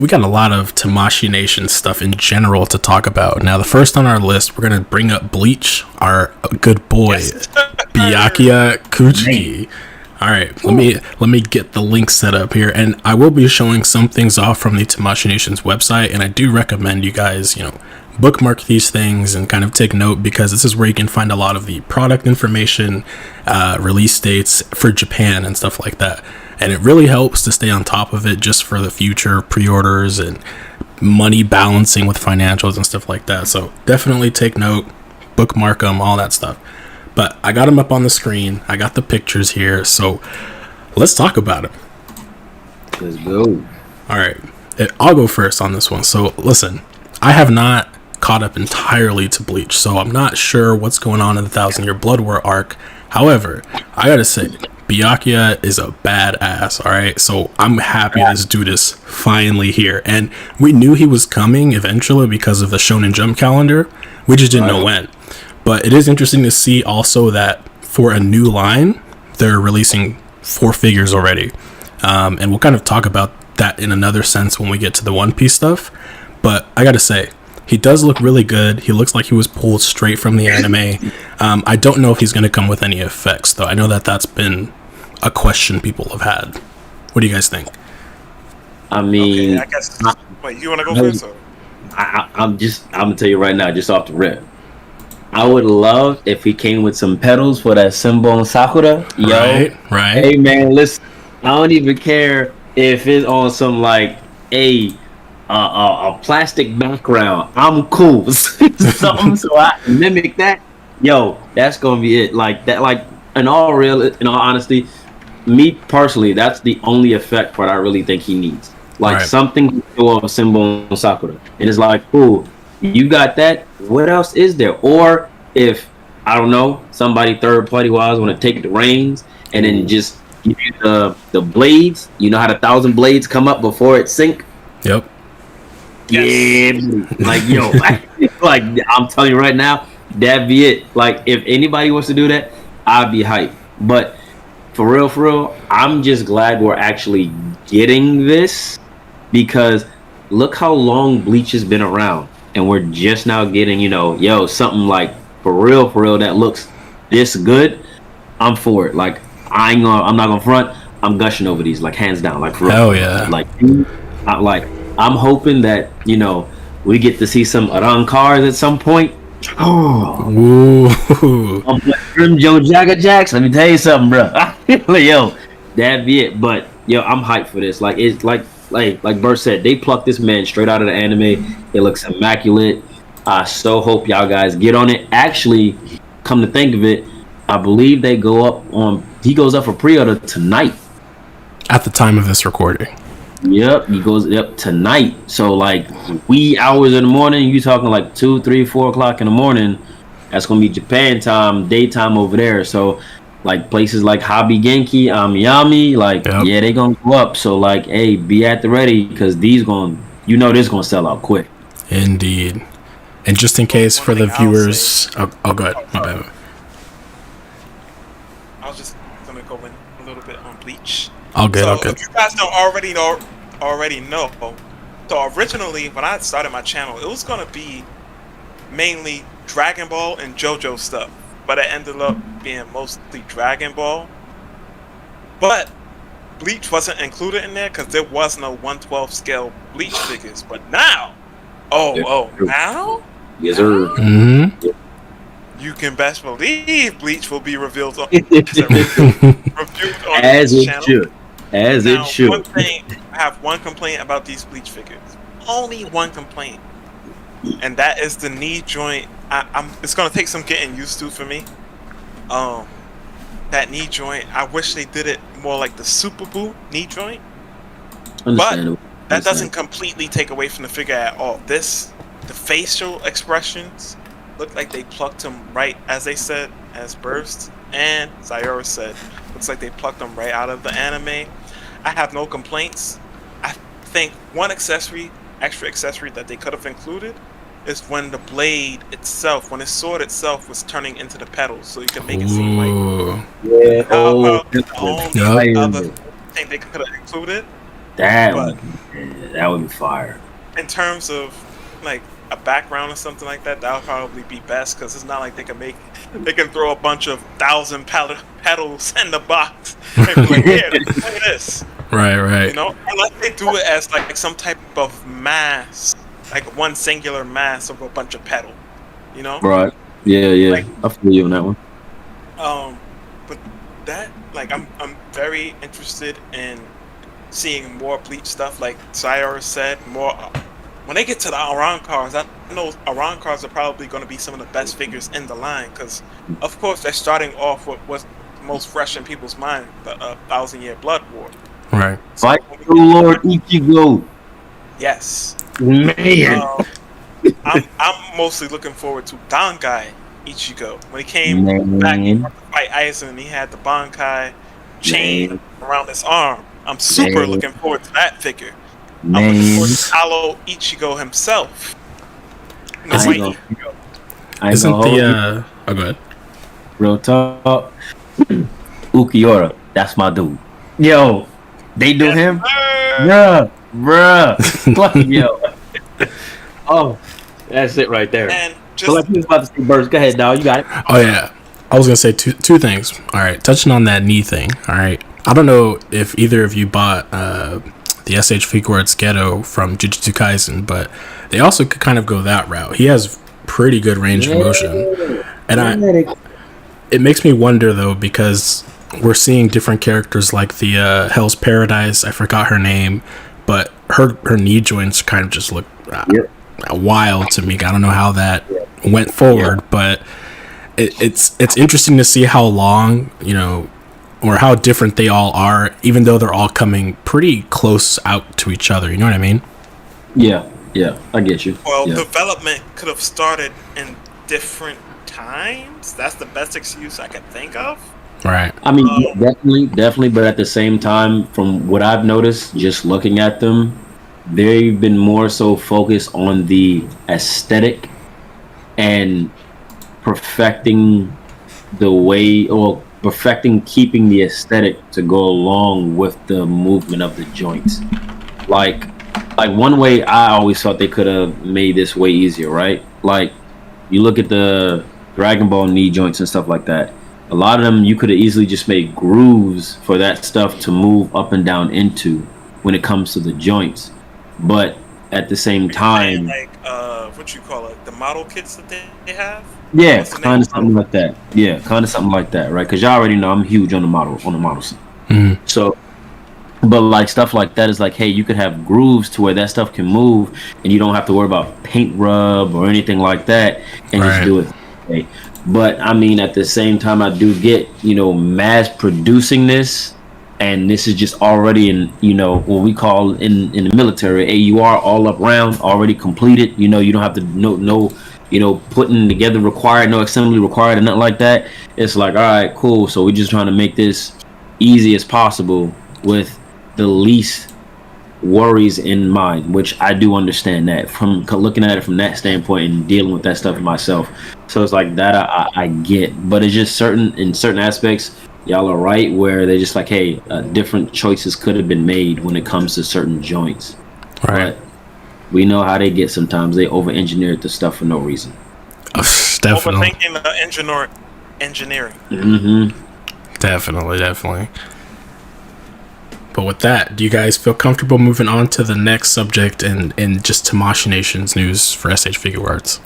we got a lot of Tamashi Nation stuff in general to talk about. Now, the first on our list, we're going to bring up Bleach, our good boy, Byakuya Kuchiki. All right, let me get the link set up here, and I will be showing some things off from the Tamashi Nation's website, and I do recommend you guys, bookmark these things and kind of take note, because this is where you can find a lot of the product information, release dates for Japan and stuff like that. And it really helps to stay on top of it just for the future pre-orders and money balancing with financials and stuff like that. So definitely take note, bookmark them, all that stuff. But I got them up on the screen. I got the pictures here. So let's talk about it. Let's go. All right. I'll go first on this one. So listen, I have not caught up entirely to Bleach, so I'm not sure what's going on in the 1,000-Year Blood War arc. However, I gotta say, Byakuya is a badass, alright? So I'm happy this dude is finally here. And we knew he was coming eventually because of the Shonen Jump calendar. We just didn't know when. But it is interesting to see also that for a new line, they're releasing 4 figures already. And we'll kind of talk about that in another sense when we get to the One Piece stuff. But I gotta say, he does look really good. He looks like he was pulled straight from the anime. I don't know if he's going to come with any effects, though. I know that that's been a question people have had. What do you guys think? I mean, okay, I guess. Wait, you want to go first? I'm gonna tell you right now, just off the rip. I would love if he came with some pedals for that Senbon Sakura. Right. Hey man, listen. I don't even care if it's on some like a plastic background. I'm cool. Something so I mimic that. Yo, that's gonna be it. Like that. Like in all honesty, me personally, that's the only effect part I really think he needs. Like something to go off Senbon Sakura. And it's like, cool, you got that. What else is there? Or if I don't know, somebody third party wise want to take the reins and then just give you the blades. You know how the 1,000 blades come up before it sink? Yep. Yeah, like yo, like I'm telling you right now, that'd be it. Like if anybody wants to do that, I'd be hyped. But for real, I'm just glad we're actually getting this, because look how long Bleach has been around, and we're just now getting, something like for real that looks this good. I'm for it. Like I'm not gonna front. I'm gushing over these, like hands down, like for real. Hell yeah. I'm hoping that, we get to see some Arrancars at some point. Ooh. I'm like Grim Joe Jagger Jacks. Let me tell you something, bro. Yo, that'd be it. But yo, I'm hyped for this. Like it's like Bert said, they plucked this man straight out of the anime. It looks immaculate. I so hope y'all guys get on it. Actually, come to think of it, I believe he goes up for pre-order tonight. At the time of this recording. Yep, he goes up tonight. So like wee hours in the morning, you talking like 2, 3, 4 o'clock in the morning. That's gonna be Japan time, daytime over there. So like places like Hobby Genki, Amiyami, yeah, they gonna go up. So like, hey, be at the ready, because this gonna sell out quick. Indeed. And just in case for the viewers, I'll go ahead. My bad. I was just gonna go in a little bit on Bleach. All good. If you guys don't already know, so originally when I started my channel, it was gonna be mainly Dragon Ball and JoJo stuff, but it ended up being mostly Dragon Ball. But Bleach wasn't included in there because there was no 1/12 scale Bleach figures. But now, now, yes sir. Mm-hmm. You can best believe Bleach will be revealed on as it channel. should. As now, it should. One thing, I have one complaint about these Bleach figures. Only one complaint, and that is the knee joint. It's gonna take some getting used to for me. That knee joint. I wish they did it more like the Super Boo knee joint. But that doesn't completely take away from the figure at all. The facial expressions look like they plucked him right, as they said, as Burst and saiorus said. Looks like they plucked them right out of the anime. I have no complaints. I think one extra accessory that they could have included is when the blade itself, when his sword itself was turning into the petals, so you can make it seem like. Yeah. The only other thing they could have included That But would be fire. in terms of like a background or something like that, that would probably be best because it's not like they can throw a bunch of 1,000 pedals in the box and be like, here, look at this. Right. You know, unless they do it as like some type of mass, like one singular mass of a bunch of pedal. You know, Right? Yeah. Like, I feel you on that one. But that, like, I'm very interested in seeing more Bleach stuff. Like saiorus said, more when they get to the Arrancars. I know Arrancars are probably going to be some of the best figures in the line because, of course, they're starting off with what's most fresh in people's mind, the 1,000-Year Blood War. Right. So Fight the Lord Ichigo. Yes. Man. I'm mostly looking forward to Dangai Ichigo. When he came back to fight Aizen, he had the Bankai chain around his arm. I'm super looking forward to that figure. I'm looking forward to Talo Ichigo himself. Isn't the oh, go ahead. Real talk. Ukiura, that's my dude. Yo, they do him? Bruh. Fuck, yo. Oh, that's it right there. And just so like you was about to say, Burst. Go ahead, dog. You got it. Oh yeah, I was gonna say two things. All right, touching on that knee thing. All right, I don't know if either of you bought the S.H.Figuarts Ghetto from Jujutsu Kaisen, but they also could kind of go that route. He has pretty good range of motion, and it makes me wonder though because we're seeing different characters like the Hell's Paradise. I forgot her name, but her knee joints kind of just look wild to me. I don't know how that went forward, but it's interesting to see how long, you know, or how different they all are, even though they're all coming pretty close out to each other. You know what I mean? Yeah, I get you. Well, development could have started in different times. That's the best excuse I could think of. Right. I mean, definitely, but at the same time, from what I've noticed, just looking at them, they've been more so focused on the aesthetic and perfecting the way, or perfecting keeping the aesthetic to go along with the movement of the joints. Like one way I always thought they could have made this way easier, right? Like you look at the Dragon Ball knee joints and stuff like that. A lot of them you could have easily just made grooves for that stuff to move up and down into when it comes to the joints. But at the same time, like what you call it, the model kits that they have. Yeah, kind of something like that. Yeah, kind of something like that, right? Because y'all already know I'm huge on the models. Mm-hmm. So, but like stuff like that is like, hey, you could have grooves to where that stuff can move, and you don't have to worry about paint rub or anything like that, and just do it. Okay. But I mean, at the same time, I do get, you know, mass producing this, and this is just already in, you know, what we call in the military AUR, all up round, already completed. You know, you don't have to no you know, putting together required, no assembly required, and nothing like that. It's like, all right, cool. So we're just trying to make this easy as possible with the least worries in mind, which I do understand that from looking at it from that standpoint and dealing with that stuff myself. So it's like that I get, but it's just in certain aspects, y'all are right where they're just like, hey, different choices could have been made when it comes to certain joints. Right. But we know how they get sometimes. They over-engineered the stuff for no reason. Definitely. Overthinking the engineering. Mm-hmm. Definitely. But with that, do you guys feel comfortable moving on to the next subject and just Tamashi Nation's news for S.H.Figuarts?